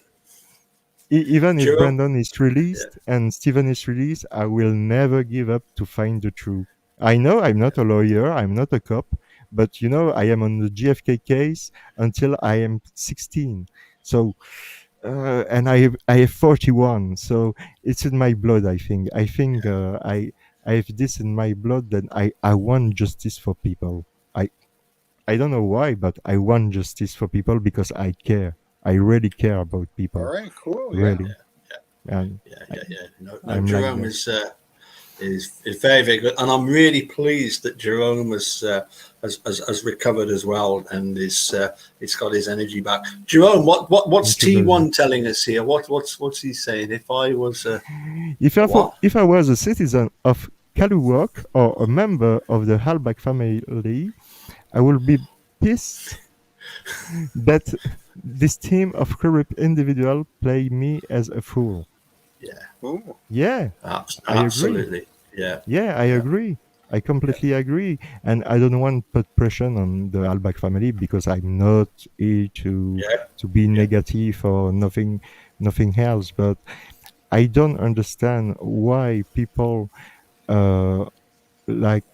even if Jerome- Brandon is released and Steven is released, I will never give up to find the truth. I know I'm not a lawyer, I'm not a cop, but you know I am on the GFK case until I am 16. So, and I have 41. So it's in my blood. I think I have this in my blood that I want justice for people. I don't know why, but I want justice for people because I care. I really care about people. All right. Cool. Yeah. Really. And yeah. No, I'm like Jerome that. is very, very good, and I'm really pleased that Jerome has recovered as well, and he's got his energy back. Jerome, what's Thank you very T1 telling us here? What's he saying? If I was What? if I was a citizen of Kaluwok or a member of the Halbach family, I would be pissed that this team of corrupt individuals play me as a fool. yeah, Ooh. Yeah, I agree. absolutely, yeah. Yeah, I agree. I completely agree, and I don't want to put pressure on the Albach family because I'm not here Yeah, to be yeah, negative or nothing else. But I don't understand why people uh, like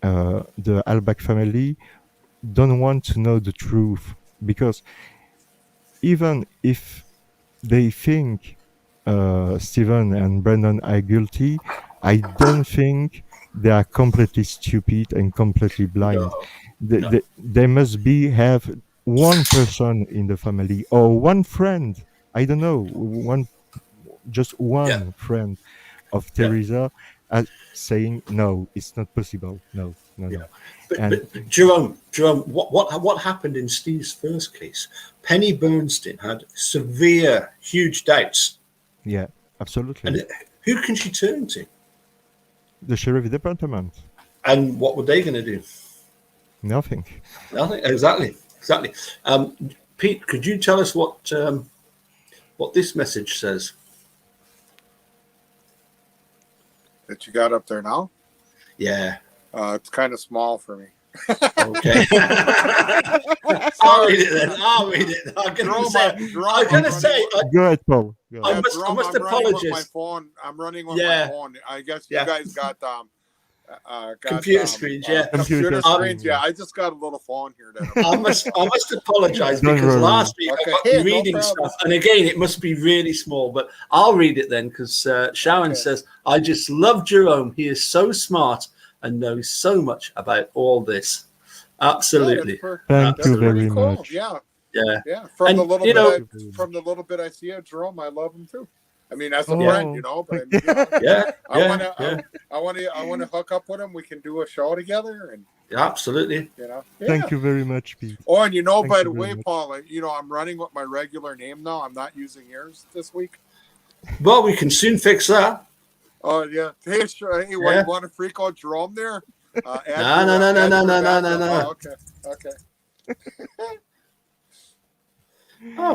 the Albach family don't want to know the truth, because even if they think Stephen and Brandon are guilty, I don't think they are completely stupid and completely blind. no, They, no, they, they must be have one person in the family or one friend. I don't know, just yeah, one friend of yeah, Teresa saying no, it's not possible. No, no, yeah. no. But And Jerome, what happened in Steve's first case? Penny Bernstein had severe, huge doubts, yeah, absolutely. and who can she turn to? The sheriff department, And what were they going to do? nothing. Nothing. Exactly, exactly. Pete, could you tell us what this message says? That you got up there now. Yeah. It's kind of small for me. Okay. I'll read it then. I'll read it. I'm gonna say. I'm gonna say. Go ahead, Paul. Go I ahead. must. I Jerome, must I'm running with my apologize. phone. I'm running with my Yeah. phone. I guess you Yeah. guys got Computer screens. Yeah. Computer computer screens. screen, Yeah, yeah. I just got a little phone here. That I must apologise Don't because worry. last week I Okay. got Hey, you no reading problem. stuff, and again it must be really small. But I'll read it then because Sharon Okay. says, "I just love Jerome. He is so smart and knows so much about all this." Absolutely, Thank you That's pretty very cool. much. Yeah, yeah. yeah. From And the little you bit know, Thank you very from much. the little bit I see of Jerome, I love him too. I mean, as a Oh, friend, you know. But I mean, you know, yeah, I yeah, wanna, yeah, I wanna hook up with him. We can do a show together, and absolutely. you know, yeah. thank you very much, Pete. Oh, and you know, Thank by you the very way, much. Paul, you know, I'm running with my regular name now. I'm not using yours this week. Well, we can soon fix that. Oh yeah. Hey, sure. Hey, what, Yeah. you want to freak out Jerome there? No, no, no, no, add no, your no, no, no, backup. no. Oh, okay. Okay. I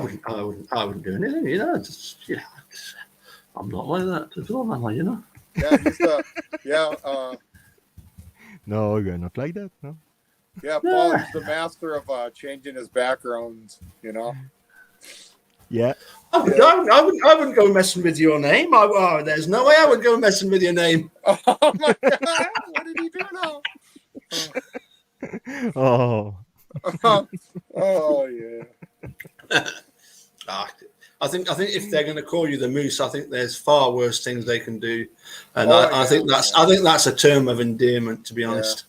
wouldn't do anything. You know, I'm not like that at all, am I? You know. Yeah, he's the No, you're not like that. No. Paul, he's the master of changing his backgrounds, you know. Yeah. I wouldn't go messing with your name. There's no way I would go messing with your name. Oh my god, what did he do now? Oh. Oh yeah. I think if they're going to call you the Moose, I think there's far worse things they can do, and Oh, I yeah, think that's a term of endearment, to be honest.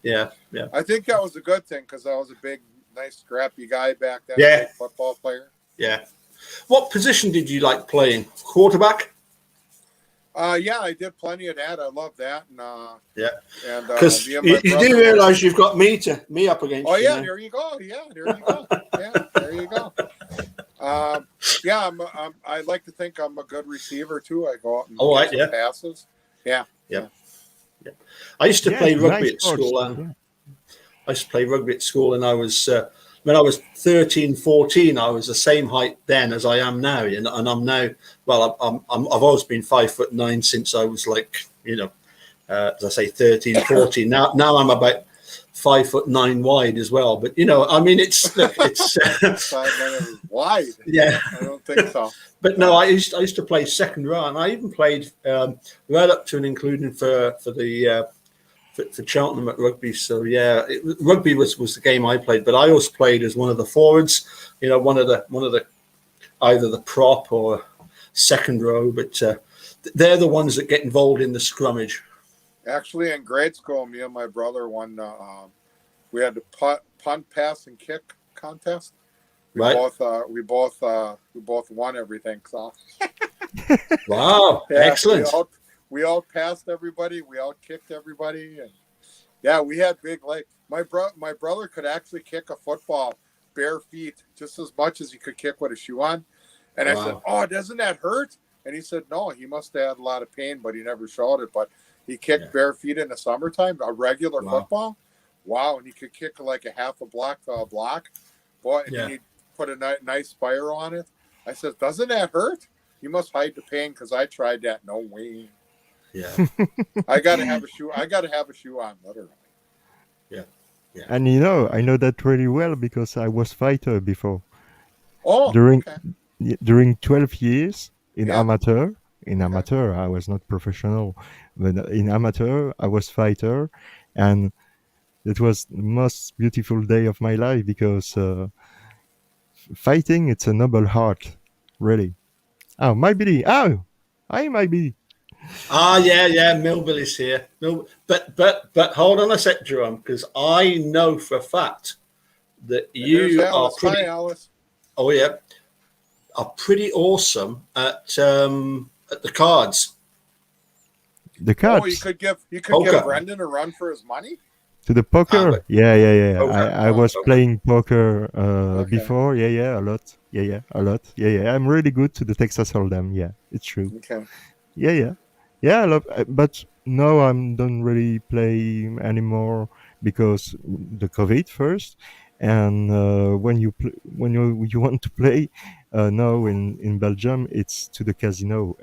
Yeah. Yeah. I think that was a good thing because I was a big, nice, scrappy guy back then. Yeah. A big football player. Yeah. What position did you like playing? Quarterback? Yeah, I did plenty of that. I love that. And Yeah. and Because me and you my do brother realize you've got me up against Oh you. yeah, now. there you go. Yeah, there you go. Yeah, there you go. Yeah, I like to think I'm a good receiver too. I go out and All get right, some yeah. passes. Yeah. I used to Yeah, play it's rugby nice at sports. school. Yeah. I used to play rugby at school, and I was when I was 13, 14, I was the same height then as I am now, and I'm now. Well, I've always been 5'9" since I was like, as I say, 13, 14. Now I'm about 5'9" wide as well. But I mean, it's 5 minutes wide. yeah. I don't think so. But no, I used to play second row, and I even played right up to and including for Cheltenham at rugby. So yeah, rugby was the game I played, but I also played as one of the forwards. One of the either the prop or second row. But they're the ones that get involved in the scrummage. Actually, in grade school, me and my brother won. We had the punt, pass, and kick contest. We both won everything. So Wow, yeah, excellent. We all passed everybody. We all kicked everybody, and yeah, we had big legs. My brother could actually kick a football bare feet just as much as he could kick with a shoe on. And I said, "Oh, doesn't that hurt?" And he said, "No, he must have had a lot of pain, but he never showed it. But he kicked bare feet in the summertime, a regular football. Wow, and he could kick like a half a block to a block. Boy, and then he'd put a nice spire on it. I said, "Doesn't that hurt?" You must hide the pain because I tried that. No way. Yeah. I gotta have a shoe. I gotta have a shoe on, literally. Yeah. And you know, I know that really well because I was fighter before. Oh, During okay. during 12 years in Yeah. amateur. In Okay. amateur, I was not professional, but in amateur, I was fighter, and it was the most beautiful day of my life because fighting, it's a noble art, really. Oh, my Billy. Oh, hi, my Billy. Yeah. Millbilly's here. But hold on a sec, Jerome, because I know for a fact that And there's you are Alice. Hi, pretty. Alice. Oh yeah, are pretty awesome at the cards. The Oh, you cards could give Poker. Brendan a run for his money. to the poker. But Yeah. poker. I was Poker. playing poker Okay. before. Yeah, a lot. Yeah, a lot. Yeah. I'm really good to the Texas Hold'em. Yeah, it's true. Okay. Yeah. I love, but no, I don't really play anymore because the COVID first, and when you want to play, now in Belgium, it's to the casino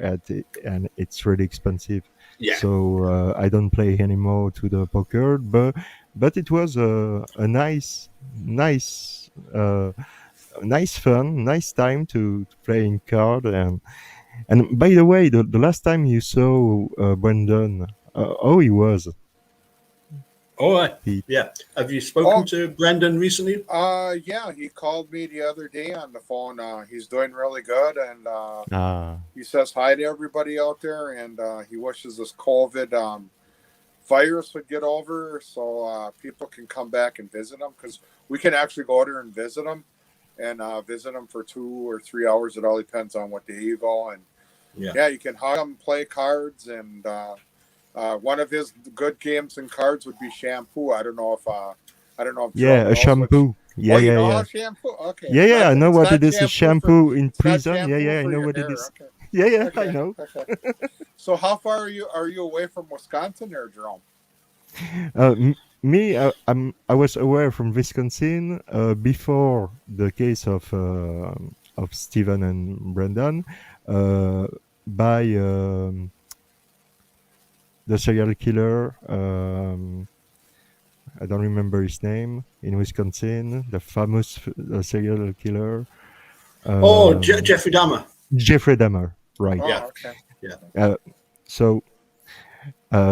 and it's really expensive. Yeah. So I don't play anymore to the poker, but it was a uh, nice fun, nice time to play in card. And by the way, the last time you saw Brendan, how he was, All right. Pete? Yeah. Have you spoken Oh. to Brendan recently? Yeah, he called me the other day on the phone. He's doing really good, and he says hi to everybody out there, and he wishes this COVID virus would get over so people can come back and visit him, because we can actually go there and visit him, and visit him for 2 or 3 hours. It all depends on what day you go, and yeah, you can hug him, play cards, and one of his good games and cards would be shampoo. I don't know if Yeah, Jerome a knows shampoo. Yeah, Oh, you yeah, know yeah. how shampoo? Okay. Yeah, I know It's what not it is. A shampoo in it's not prison. shampoo Yeah, I for know your what it hair. is. Okay. Yeah, Okay. I know. Okay. So how far are you away from Wisconsin there, Jerome? Me, I was aware from Wisconsin before the case of Stephen and Brendan by the serial killer. I don't remember his name in Wisconsin. The famous serial killer. Jeffrey Dahmer. Jeffrey Dahmer, right? Yeah. Oh, okay. So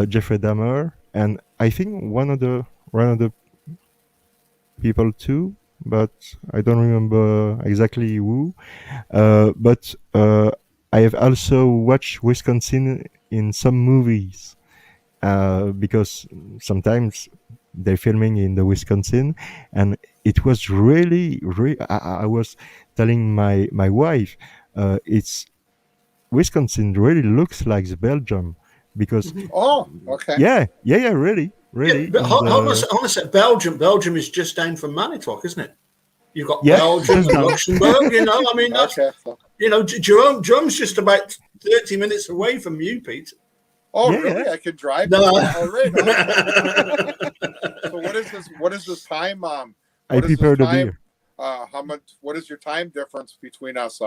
Jeffrey Dahmer, and I think one of the people too, but I don't remember exactly who. But I have also watched Wisconsin in some movies because sometimes they're filming in the Wisconsin, and it was really. I was telling my wife, it's Wisconsin really looks like Belgium because Oh, okay. yeah, really, Yeah, but and hold on a sec. Belgium is just down from Manitowoc, isn't it? You've got Yeah, Belgium just and down. Luxembourg. I mean, that's Okay. So, Jerome's just about 30 minutes away from you, Pete. oh, Yeah, really? I could drive. No. All right. So what is this time? I What is this prepared a time? beer. How much? What is your time difference between us?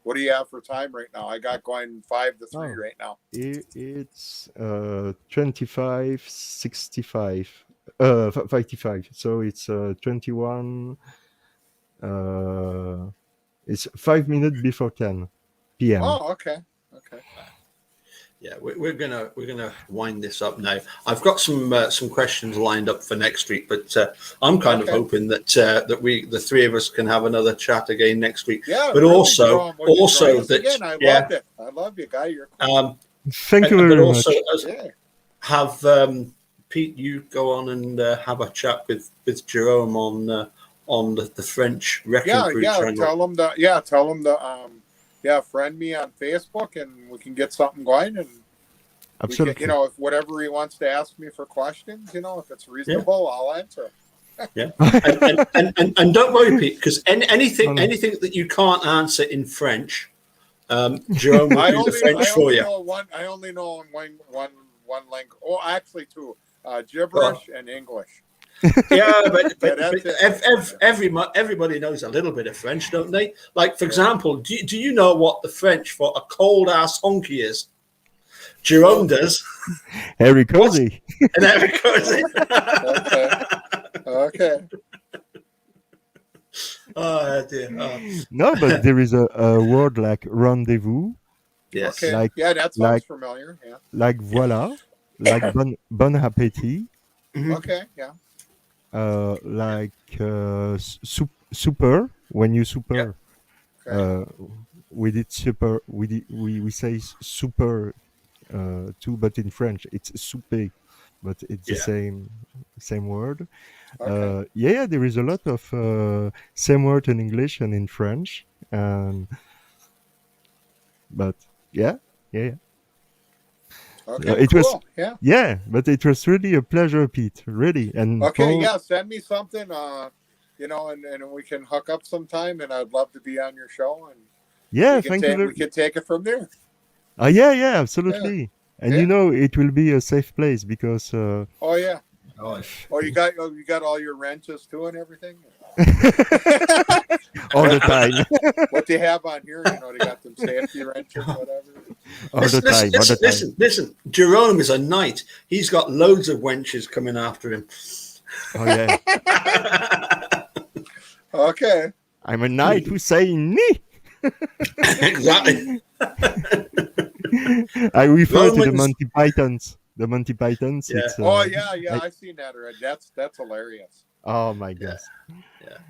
What do you have for time right now? I got going 5 to 3 Oh. right now. It's 25:65, 55. So it's 21. It's 5 minutes before 10 p.m. Oh, okay. Okay. Yeah, we're gonna wind this up now. I've got some questions lined up for next week, but I'm kind of Okay. hoping that the three of us can have another chat again next week. Yeah, but really, also Jerome, would you join us that again? I yeah, loved it. I love you, guy. You're cool. Thank you but very also much. Yeah. have Pete, you go on and have a chat with Jerome on the French Wrecking Yeah, Crew yeah. channel. Tell him to friend me on Facebook, and we can get something going. And we Absolutely. can, if whatever he wants to ask me for questions, if it's reasonable, I'll answer. Yeah, and don't worry, Pete, because anything Oh, no. anything that you can't answer in French, Jerome will do the French for you. I only know one language. Oh, actually, two: gibberish and English. Yeah, but that's it. everybody knows a little bit of French, don't they? Like, for example, do you know what the French for a cold ass honky is? Jerome does. Harry Cozy. And there it goes. Okay. Oh dear. Oh, No, but there is a word like rendezvous, yes. Okay. like Yeah, that sounds like familiar. Yeah. like voilà, like bon appétit, Mhm. Okay. Yeah. like super when you super. Okay. We did super. We say super too, but in French it's souper, but it's the Yeah. same word. Okay. Yeah, there is a lot of same word in English and in French, and but yeah, yeah, yeah. Okay. It was Cool. Yeah. yeah, but it was really a pleasure, Pete. Really, and Okay. Paul. Yeah. Send me something. And we can hook up sometime, and I'd love to be on your show, and Yeah, we can thank you. take it from there. Yeah, Yeah. absolutely. And Yeah. it will be a safe place because Oh yeah. Oh, Oh, you got all your wrenches too and everything. all the time, What they have on here, they got them safety wrenches, whatever. all the listen, time, all the listen, time. listen. Jerome is a knight. He's got loads of wenches coming after him. Oh yeah, Okay. I'm a knight who say me. Exactly. I refer to the Romans. Monty Pythons. The Monty Pythons. Yeah. It's Oh yeah, yeah. I- I've seen that already. That's hilarious. oh my Yeah. gosh.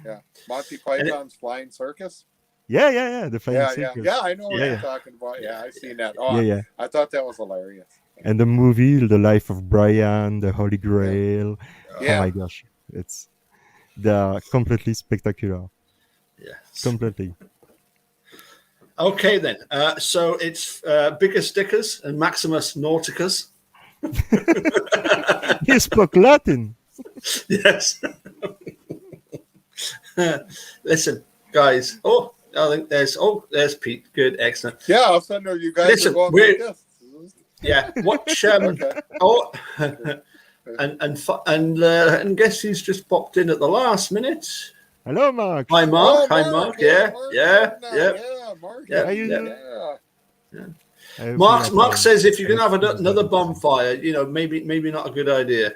Yeah. Monty And it- Python's Flying Circus. Yeah. The flying Yeah. circus. Yeah. I know what Yeah, you're yeah. talking about. Yeah, I've seen that. Oh, Yeah. I thought that was hilarious. And the movie, The Life of Brian, The Holy Grail. Oh Yeah. my gosh, they're completely spectacular. Yeah. Completely. Okay then. So it's Bigger Stickers and Maximus Nauticus. He spoke Latin. Yes. Listen, guys. Oh, I think there's Pete. Good, excellent. Yeah. All of a sudden, you guys Listen, are going we're- like this. Yeah. Watch. Okay. Oh, and guess who's just popped in at the last minute? Hello, Mark. Hi, Mark. Oh, Hi, Mark. Yeah. Mark, Mark. Yeah. How you Yeah. doing? I hope Mark you're Mark fine. says if you're gonna have Excuse another me. bonfire, maybe not a good idea.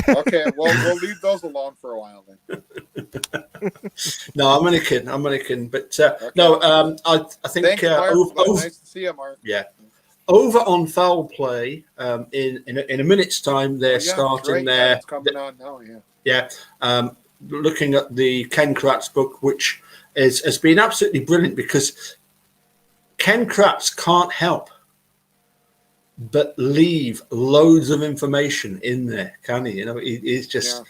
Okay. Well, we'll leave those alone for a while then. No, I'm only kidding. But no, I think Thanks, Mark. Nice to see you, Mark. yeah, over on Foul Play in a minute's time they're starting Yeah, their it's coming on now. Yeah. yeah, looking at the Ken Kratz book, which has been absolutely brilliant because Ken Kratz can't help but leave loads of information in there, can he? He's just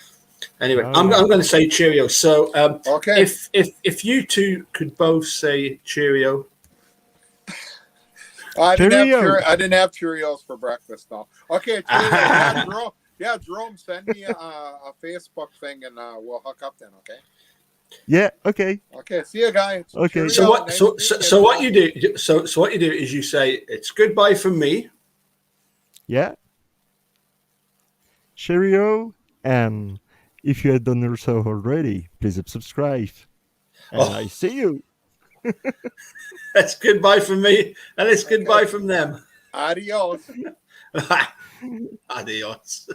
anyway. Oh, I'm yeah. going to say cheerio. So Okay. if you two could both say cheerio. I didn't Cheerio. have Cheerios for breakfast though. Okay, Cheerio. Jerome, send me a Facebook thing and we'll hook up then. Okay. Yeah. Okay. Okay. See you guys. Okay. So Cheerio. what? Nice So, to so, meet so what you do? So what you do is you say it's goodbye from me. Yeah. Cheerio. And if you had done so already, please subscribe. And Oh. I see you. That's goodbye from me, and it's goodbye from them. Adios. Adios.